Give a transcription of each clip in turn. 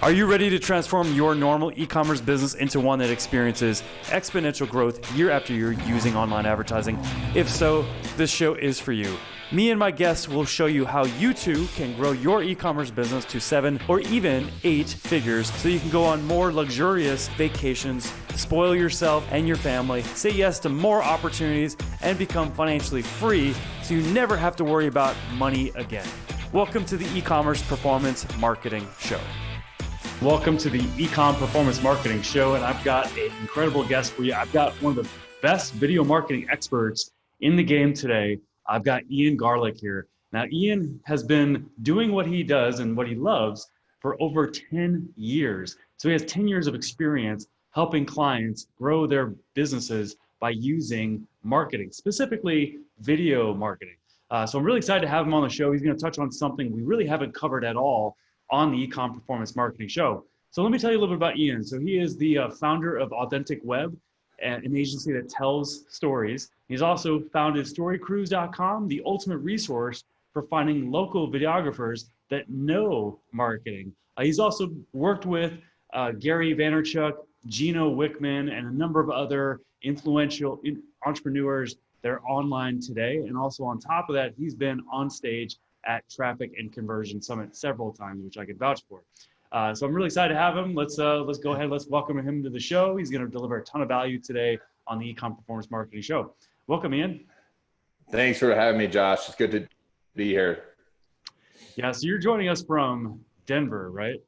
Are you ready to transform your normal e-commerce business into one that experiences exponential growth year after year using online advertising? If so, this show is for you. Me and my guests will show you how you too can grow your e-commerce business to 7 or even 8 figures so you can go on more luxurious vacations, spoil yourself and your family, say yes to more opportunities, and become financially free so you never have to worry about money again. Welcome to the e-commerce performance marketing show. Welcome to the Ecom Performance Marketing Show, and I've got an incredible guest for you. I've got one of the best video marketing experts in the game today. I've got Ian Garlick here. Now, Ian has been doing what he does and what he loves for over 10 years. So he has 10 years of experience helping clients grow their businesses by using marketing, specifically video marketing. So I'm really excited to have him on the show. He's going to touch on something we really haven't covered at all on the Ecom Performance Marketing Show. So let me tell you a little bit about Ian. So he is the founder of Authentic Web, an agency that tells stories. He's also founded StoryCruise.com, the ultimate resource for finding local videographers that know marketing. He's also worked with Gary Vaynerchuk, Gino Wickman, and a number of other influential entrepreneurs that are online today. And also on top of that, he's been on stage at Traffic and Conversion Summit several times, which I can vouch for. So I'm really excited to have him. Let's go ahead. Let's welcome him to the show. He's going to deliver a ton of value today on the Ecom Performance Marketing Show. Welcome, Ian. Thanks for having me, Josh. It's good to be here. Yeah, so you're joining us from Denver, right?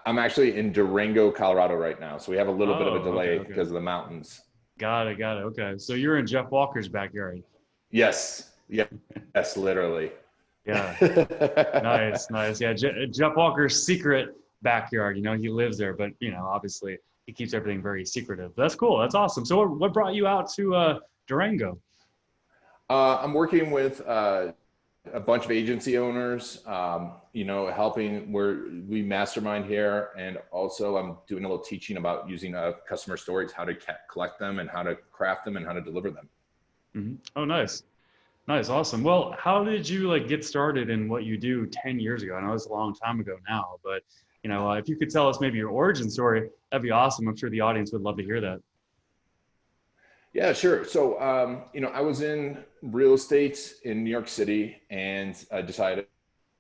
I'm actually in Durango, Colorado right now. So we have a little bit of a delay because of the mountains. Got it. Okay. So you're in Jeff Walker's backyard. Yes. Yeah. Yes, literally. Yeah. Nice. Yeah. Jeff Walker's secret backyard, he lives there, but obviously he keeps everything very secretive. That's cool. That's awesome. So what brought you out to Durango? I'm working with a bunch of agency owners, helping where we mastermind here. And also I'm doing a little teaching about using customer stories, how to collect them and how to craft them and how to deliver them. Mm-hmm. Oh, nice. Awesome. Well, how did you get started in what you do 10 years ago? I know it's a long time ago now, but if you could tell us maybe your origin story, that'd be awesome. I'm sure the audience would love to hear that. Yeah, sure. So, I was in real estate in New York City and I decided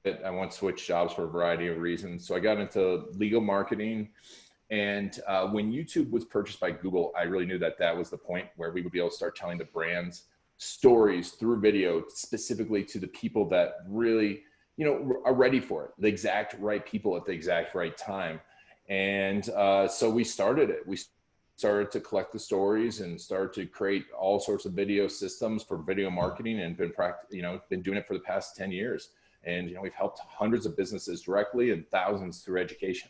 that I want to switch jobs for a variety of reasons. So I got into legal marketing. And when YouTube was purchased by Google, I really knew that that was the point where we would be able to start telling the brands stories through video, specifically to the people that really, are ready for it, the exact right people at the exact right time. And so we started it. We started to collect the stories and started to create all sorts of video systems for video marketing and been doing it for the past 10 years. And, we've helped hundreds of businesses directly and thousands through education.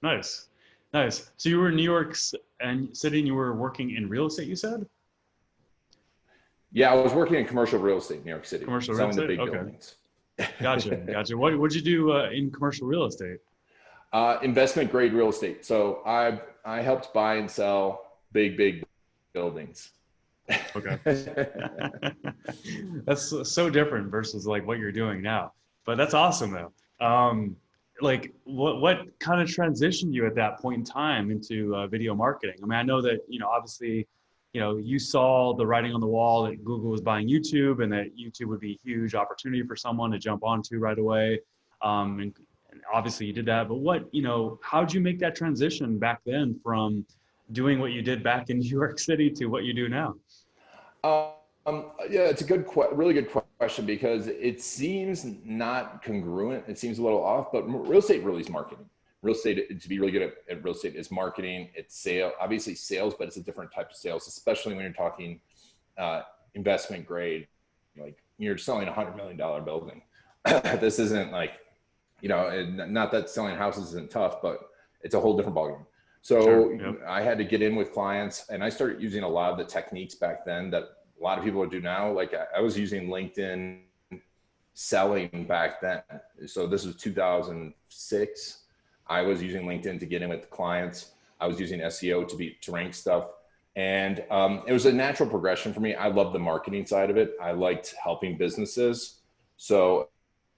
Nice. So you were in New York City and you were working in real estate, you said? Yeah, I was working in commercial real estate in New York City. Commercial real estate? The big buildings. Gotcha. What'd you do in commercial real estate? Investment grade real estate. So I helped buy and sell big buildings. Okay. That's so different versus what you're doing now. But that's awesome though. What kind of transitioned you at that point in time into video marketing? I mean, I know that, obviously, you saw the writing on the wall that Google was buying YouTube and that YouTube would be a huge opportunity for someone to jump onto right away. And obviously you did that, but how'd you make that transition back then from doing what you did back in New York City to what you do now? Yeah, it's a really good question because it seems not congruent. It seems a little off, but real estate really is marketing. Real estate, to be really good at real estate, is marketing. It's sales, obviously sales, but it's a different type of sales, especially when you're talking investment grade. You're selling $100 million building. This isn't not that selling houses isn't tough, but it's a whole different ballgame. So sure, yep. I had to get in with clients, and I started using a lot of the techniques back then that a lot of people do now. I was using LinkedIn selling back then. So this was 2006. I was using LinkedIn to get in with clients. I was using SEO to rank stuff. And it was a natural progression for me. I love the marketing side of it. I liked helping businesses. So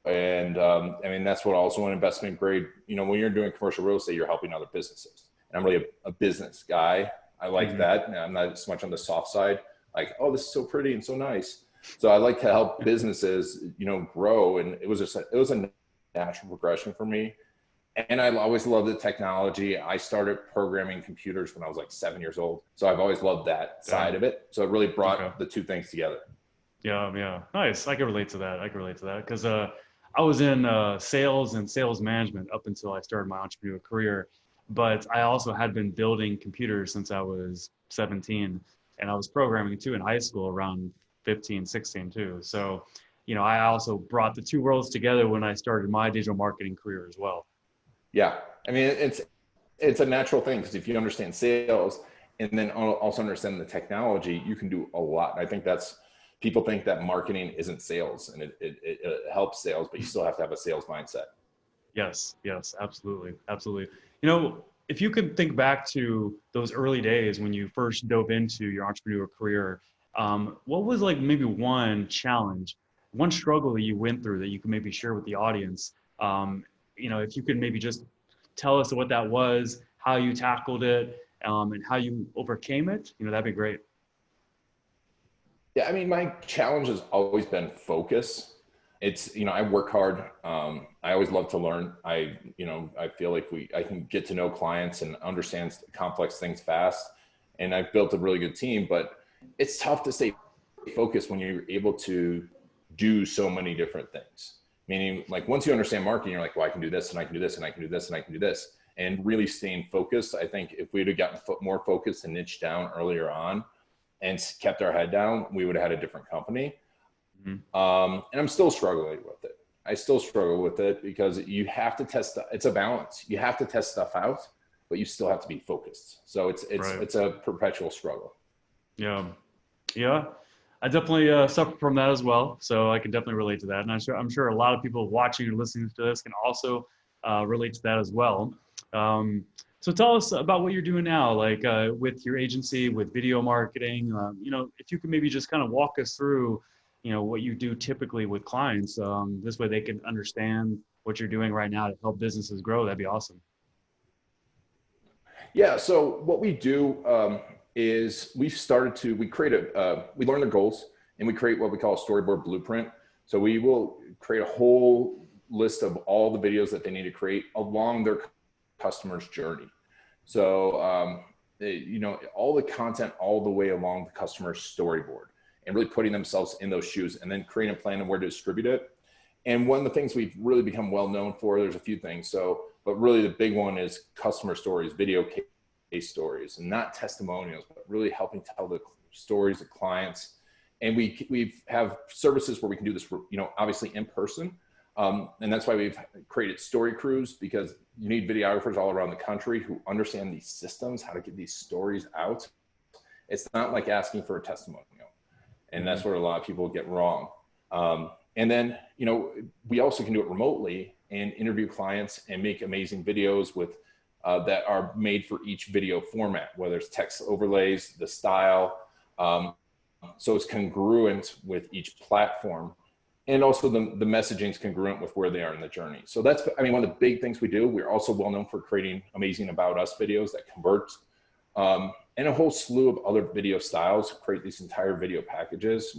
And I mean, that's what also an investment grade, you know, when you're doing commercial real estate, you're helping other businesses. And I'm really a business guy. I like that. And I'm not so much on the soft side, like, oh, this is so pretty and so nice. So I like to help businesses, you know, grow. And it was a natural progression for me. And I always loved the technology. I started programming computers when I was like 7 years old. So I've always loved that side of it. So it really brought the two things together. Yeah. Nice. I can relate to that. Because I was in sales and sales management up until I started my entrepreneurial career. But I also had been building computers since I was 17. And I was programming too in high school around 15, 16 too. So, you know, I also brought the two worlds together when I started my digital marketing career as well. Yeah. I mean, it's a natural thing, because if you understand sales and then also understand the technology, you can do a lot. And I think people think that marketing isn't sales, and it helps sales, but you still have to have a sales mindset. Yes, absolutely. You know, if you could think back to those early days when you first dove into your entrepreneurial career, what was like maybe one challenge, one struggle that you went through that you could maybe share with the audience? You know, if you could maybe just tell us what that was, how you tackled it, and how you overcame it, you know, that'd be great. Yeah, I mean, my challenge has always been focus. It's, you know, I work hard. I always love to learn. I feel like I can get to know clients and understand complex things fast. And I've built a really good team, but it's tough to stay focused when you're able to do so many different things. Meaning, like, once you understand marketing, you're like, well, I can do this and I can do this and I can do this and I can do this. And really staying focused. I think if we'd have gotten more focused and niched down earlier on and kept our head down, we would have had a different company. And I'm still struggling with it. I still struggle with it because you have to test. It's a balance. You have to test stuff out, but you still have to be focused. So it's a perpetual struggle. Yeah. I definitely suffer from that as well. So I can definitely relate to that. And I'm sure a lot of people watching or listening to this can also relate to that as well. So tell us about what you're doing now, like with your agency, with video marketing. You know, if you could maybe just kind of walk us through, you know, what you do typically with clients. This way they can understand what you're doing right now to help businesses grow. That'd be awesome. Yeah. So what we do is we learn the goals and we create what we call a storyboard blueprint. So we will create a whole list of all the videos that they need to create along their customer's journey. So, you know, all the content all the way along the customer's storyboard, and really putting themselves in those shoes, and then creating a plan of where to distribute it. And one of the things we've really become well known for, there's a few things. But really the big one is customer stories, video case stories, and not testimonials, but really helping tell the stories of clients. And we have services where we can do this, you know, obviously in person. And that's why we've created story crews, because you need videographers all around the country who understand these systems, how to get these stories out. It's not like asking for a testimonial. And that's where a lot of people get wrong. And then, you know, we also can do it remotely and interview clients and make amazing videos with that are made for each video format, whether it's text overlays, the style. So it's congruent with each platform. And also the messaging is congruent with where they are in the journey. So that's, I mean, one of the big things we do. We're also well known for creating amazing About Us videos that convert, and a whole slew of other video styles, create these entire video packages.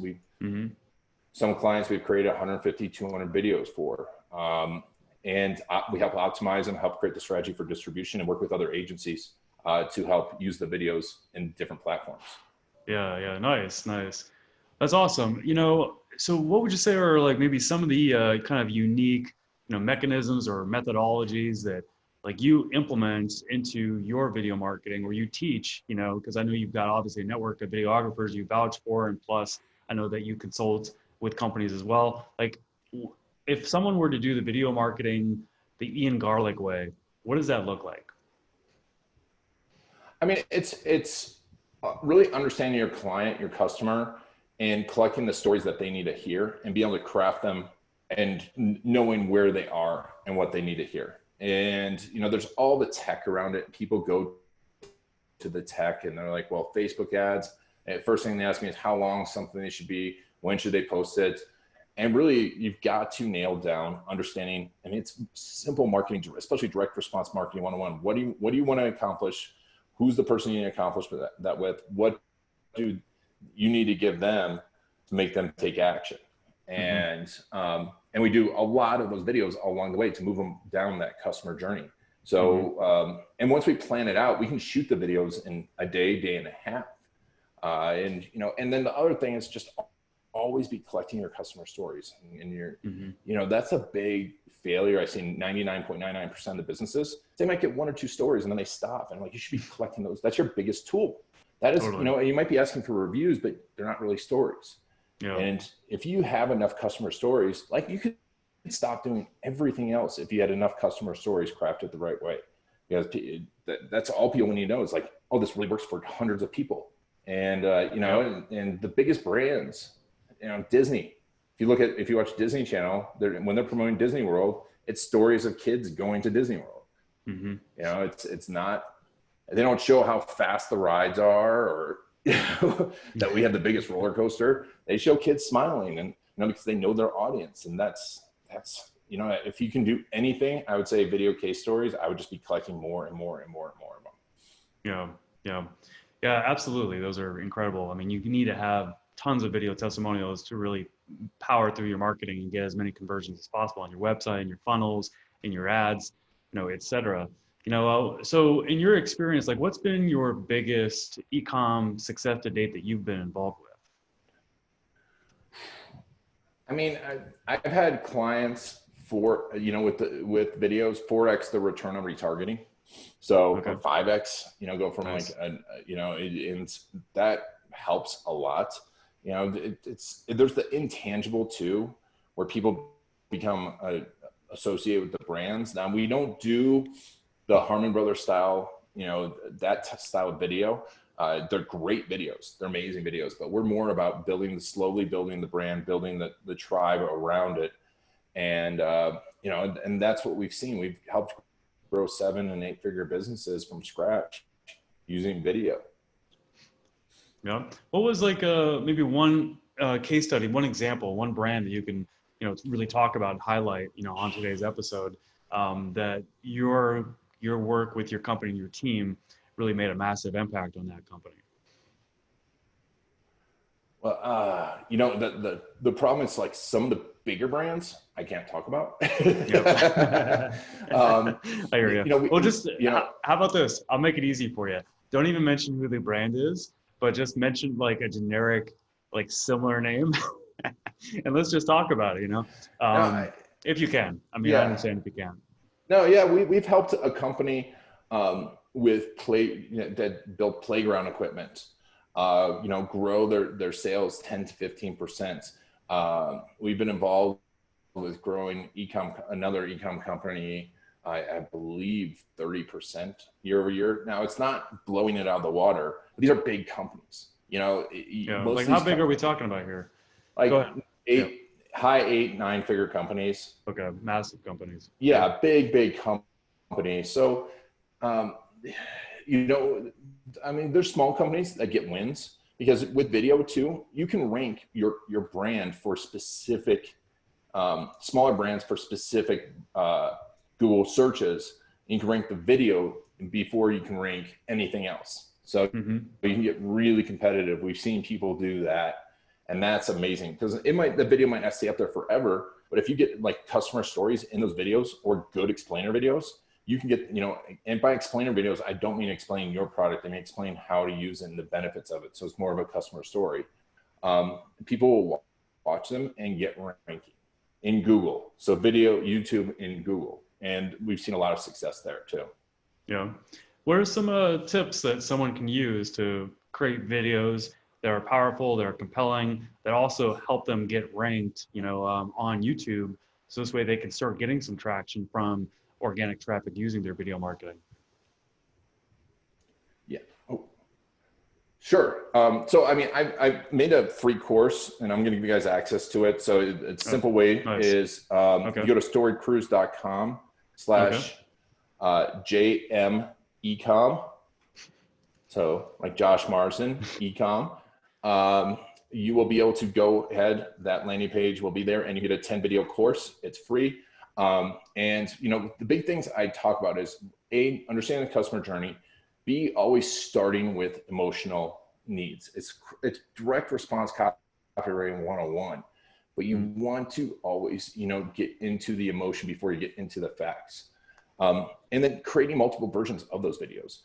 Some clients we've created 150, 200 videos for. And we help optimize them, help create the strategy for distribution, and work with other agencies to help use the videos in different platforms. Yeah, nice. That's awesome. You know, so what would you say are like maybe some of the kind of unique, you know, mechanisms or methodologies that like you implement into your video marketing, or you teach, you know, because I know you've got obviously a network of videographers you vouch for, and plus I know that you consult with companies as well. Like, if someone were to do the video marketing the Ian Garlic way, what does that look like? I mean, it's really understanding your client, your customer, and collecting the stories that they need to hear and be able to craft them, and knowing where they are and what they need to hear. And, you know, there's all the tech around it. People go to the tech and they're like, well, Facebook ads. And first thing they ask me is how long something should be, when should they post it? And really, you've got to nail down understanding. I mean, it's simple marketing, especially direct response marketing 101. What do you want to accomplish? Who's the person you need to accomplish that with? What do you need to give them to make them take action? And and we do a lot of those videos along the way to move them down that customer journey. So and once we plan it out, we can shoot the videos in a day and a half. And you know, and then the other thing is just always be collecting your customer stories. And you're, you know, that's a big failure. I've seen 99.99% of the businesses, they might get 1 or 2 stories and then they stop. And I'm like, you should be collecting those. That's your biggest tool. That is, you know, you might be asking for reviews, but they're not really stories. Yeah. And if you have enough customer stories, like you could stop doing everything else if you had enough customer stories crafted the right way. Because that's all people need to know is like, oh, this really works for hundreds of people. And, you know, and the biggest brands, you know, Disney, if you watch Disney Channel, when they're promoting Disney World, it's stories of kids going to Disney World. You know, it's not, they don't show how fast the rides are or, you know, that we have the biggest roller coaster. They show kids smiling and, you know, because they know their audience. And that's, you know, if you can do anything, I would say video case stories, I would just be collecting more and more and more and more of them. Yeah, absolutely. Those are incredible. I mean, you need to have tons of video testimonials to really power through your marketing and get as many conversions as possible on your website and your funnels and your ads, you know, et cetera. You know, so in your experience, like what's been your biggest e-com success to date that you've been involved with? I mean, I've had clients you know, with videos, 4x the return on retargeting. So 5x, you know, go from nice. You know, and that helps a lot. You know, there's the intangible too, where people become associated with the brands. Now we don't do the Harmon Brothers style, you know, that style of video. They're great videos. They're amazing videos, but we're more about slowly building the brand, building the tribe around it. And, you know, and that's what we've seen. We've helped grow 7- and 8-figure businesses from scratch using video. Yeah. What was like maybe one case study, one example, one brand that you can, you know, really talk about and highlight, you know, on today's episode that your work with your company and your team really made a massive impact on that company? Well, you know, the problem is like some of the bigger brands I can't talk about. I hear you. You know, well, just you know, how about this? I'll make it easy for you. Don't even mention who the brand is, but just mention like a generic, like similar name, and let's just talk about it. You know, if you can. I mean, I understand if you can. No, yeah, we've helped a company with that built playground equipment. You know, grow their sales 10 to 15%. We've been involved with growing another e-com company, I believe 30% year over year. Now it's not blowing it out of the water. But these are big companies. You know, like how big are we talking about here? Like high 8, 9-figure companies. Okay, massive companies. Yeah, big companies. So, you know, I mean, there's small companies that get wins because with video too, you can rank your brand for specific, smaller brands for specific Google searches. You can rank the video before you can rank anything else. So you can get really competitive. We've seen people do that, and that's amazing because the video might not stay up there forever, but if you get like customer stories in those videos or good explainer videos, you can get, you know, and by explainer videos, I don't mean explain your product. I mean explain how to use it and the benefits of it. So it's more of a customer story. People will watch them and get ranking in Google. So video, YouTube, in Google. And we've seen a lot of success there too. Yeah. What are some tips that someone can use to create videos that are powerful, that are compelling, that also help them get ranked, you know, on YouTube? So this way they can start getting some traction from organic traffic using their video marketing. Yeah. Oh. Sure. So, I mean, I've made a free course and I'm going to give you guys access to it. So it's a simple way is you go to storycruise.com/JM-ecom. So like Josh Marsden, ecom. you will be able to go ahead, that landing page will be there, and you get a 10 video course. It's free. And the big things I talk about is A, understanding the customer journey, B, always starting with emotional needs. It's direct response copywriting 101, but you want to always, get into the emotion before you get into the facts. And then creating multiple versions of those videos,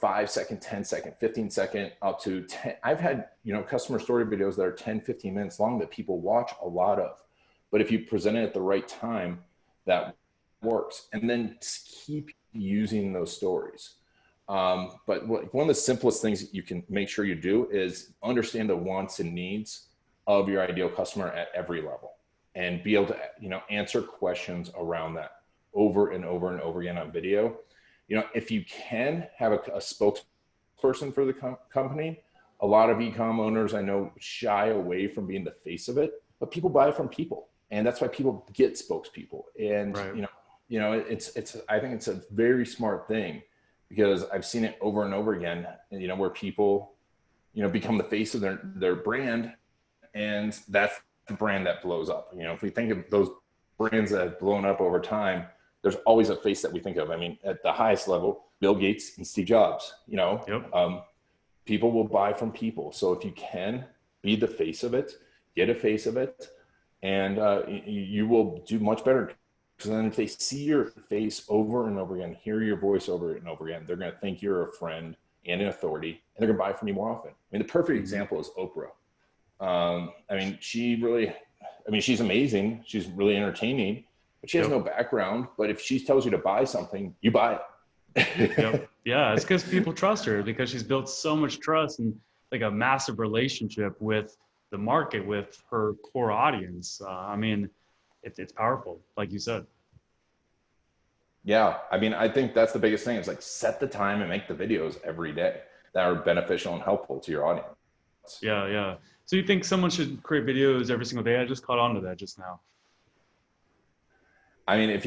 5 second, 10 second, 15 second, up to 10. I've had, customer story videos that are 10, 15 minutes long that people watch a lot of, but if you present it at the right time, that works. And then keep using those stories. But one of the simplest things you can make sure you do is understand the wants and needs of your ideal customer at every level, and be able to, answer questions around that over and over and over again on video. If you can have a spokesperson for the company, a lot of e-com owners I know shy away from being the face of it, but people buy from people. And that's why people get spokespeople. And, right. I think it's a very smart thing, because I've seen it over and over again, where people, become the face of their brand, and that's the brand that blows up. If we think of those brands that have blown up over time, there's always a face that we think of. I mean, at the highest level, Bill Gates and Steve Jobs, Yep. People will buy from people. So if you can be the face of it, get a face of it, and you will do much better. Because then if they see your face over and over again, hear your voice over and over again, they're going to think you're a friend and an authority, and they're going to buy from you more often. I mean, the perfect example is Oprah. She's amazing. She's really entertaining, but she has no background. But if she tells you to buy something, you buy it. Yep. Yeah, it's because people trust her, because she's built so much trust and like a massive relationship with the market, with her core audience. It's powerful, like you said. Yeah. I think that's the biggest thing. It's like, set the time and make the videos every day that are beneficial and helpful to your audience. Yeah. Yeah. So you think someone should create videos every single day? I just caught on to that just now. If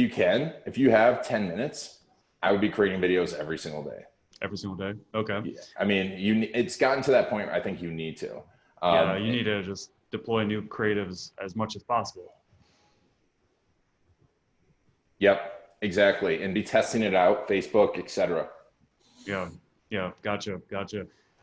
you have 10 minutes, I would be creating videos every single day. Every single day. Okay. Yeah. It's gotten to that point where I think you need to. You need to just deploy new creatives as much as possible. Yep, exactly. And be testing it out, Facebook, etc. Yeah. Gotcha.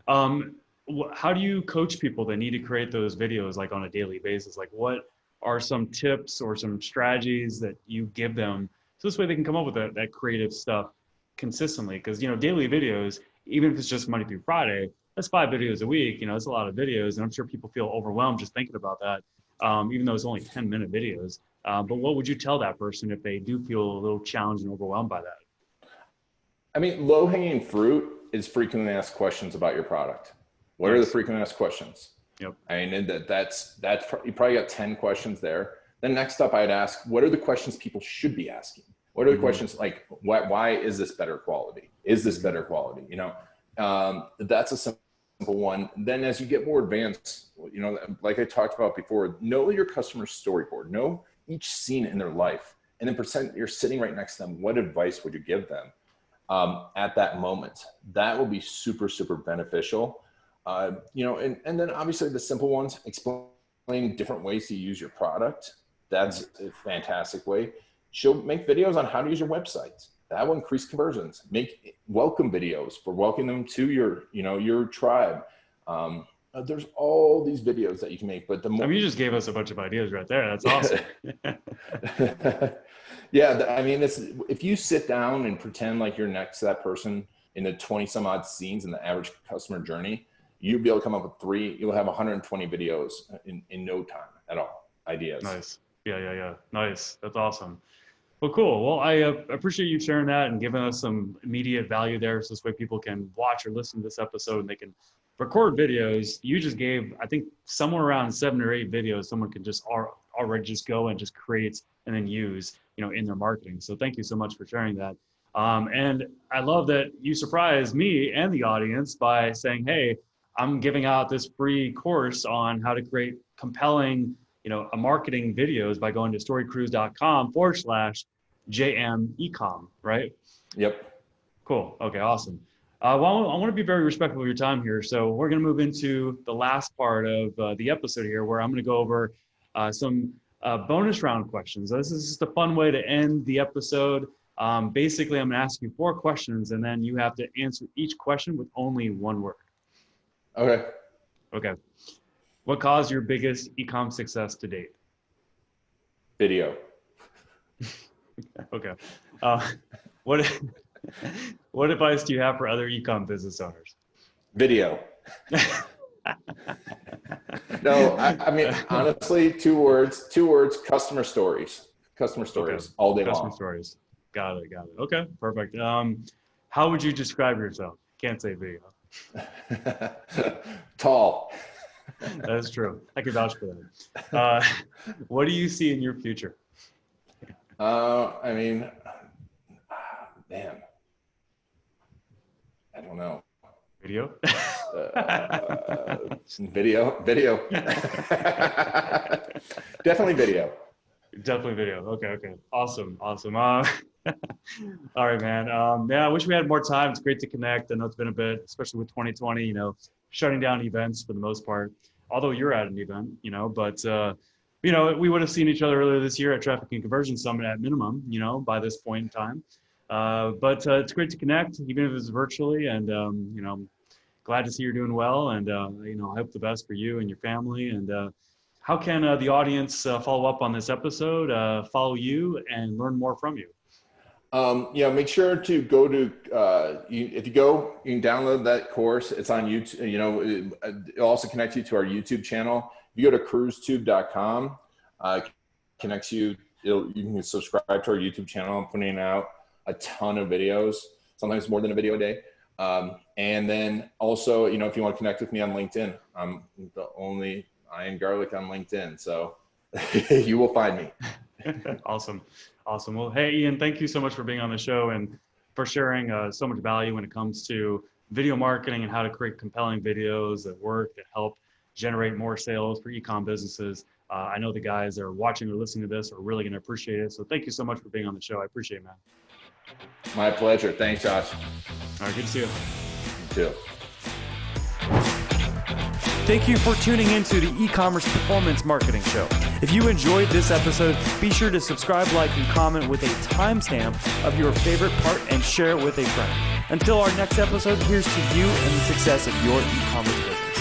How do you coach people that need to create those videos like on a daily basis? Like, what are some tips or some strategies that you give them so this way they can come up with that creative stuff consistently? Because, daily videos, even if it's just Monday through Friday, that's 5 videos a week. It's a lot of videos, and I'm sure people feel overwhelmed just thinking about that, even though it's only 10-minute videos. But what would you tell that person if they do feel a little challenged and overwhelmed by that? Low-hanging fruit is frequently asked questions about your product. What are the frequently asked questions? Yep. That's you probably got 10 questions there. Then next up, I'd ask, what are the questions people should be asking? What are the questions like, why is this better quality? Is this better quality? That's a simple one. Then as you get more advanced, like I talked about before, know your customer's storyboard, know each scene in their life, and then you're sitting right next to them. What advice would you give them at that moment? That will be super, super beneficial. And then obviously the simple ones, explain different ways to use your product. That's a fantastic way. Make videos on how to use your website. That will increase conversions. Make welcome videos for welcoming them to your tribe. There's all these videos that you can make, but you just gave us a bunch of ideas right there. That's awesome. Yeah. If you sit down and pretend like you're next to that person in the 20 some odd scenes in the average customer journey, you'll be able to come up with 3, you'll have 120 videos in no time at all. Ideas. Nice. Yeah. Nice. That's awesome. Well, cool. Well, I appreciate you sharing that and giving us some immediate value there. So this way people can watch or listen to this episode and they can record videos. You just gave, I think, somewhere around 7 or 8 videos someone can just already just go and just create and then use, in their marketing. So thank you so much for sharing that. And I love that you surprised me and the audience by saying, hey, I'm giving out this free course on how to create compelling, a marketing videos by going to storycruise.com/JM ECom, right? Yep. Cool. Okay, awesome. Well, I want to be very respectful of your time here. So we're going to move into the last part of the episode here, where I'm going to go over some bonus round questions. So this is just a fun way to end the episode. Basically, I'm going to ask you 4 questions, and then you have to answer each question with only one word. Okay. Okay. What caused your biggest ecom success to date? Video. Okay. What advice do you have for other ecom business owners? Video. No, I mean, honestly, 2 words, customer stories. Customer stories all day long. Customer stories. Got it. Okay, perfect. How would you describe yourself? Can't say video. Tall. That is true. I can vouch for that. What do you see in your future? I mean, man, I don't know. Video? Video. Definitely video. Definitely video. Okay. Awesome. All right, man. I wish we had more time. It's great to connect. I know it's been a bit, especially with 2020, shutting down events for the most part, although you're at an event, but we would have seen each other earlier this year at Traffic and Conversion Summit at minimum, by this point in time. But it's great to connect, even if it's virtually, and, glad to see you're doing well. And, I hope the best for you and your family. And how can the audience follow up on this episode, follow you, and learn more from you? Make sure to go to, if you go, you can download that course. It's on YouTube. It'll also connect you to our YouTube channel. If you go to cruisetube.com, connects you. You can subscribe to our YouTube channel. I'm putting out a ton of videos, sometimes more than a video a day. And then also, if you want to connect with me on LinkedIn, I'm the only Ian Garlic on LinkedIn. So you will find me. Awesome. Well, hey, Ian, thank you so much for being on the show and for sharing so much value when it comes to video marketing and how to create compelling videos that work, that help generate more sales for ecom businesses. I know the guys that are watching or listening to this are really going to appreciate it. So thank you so much for being on the show. I appreciate it, man. My pleasure. Thanks, Josh. All right, good to see you. You too. Thank you for tuning into the e-commerce performance marketing show. If you enjoyed this episode, be sure to subscribe, like, and comment with a timestamp of your favorite part and share it with a friend. Until our next episode, here's to you and the success of your e-commerce business.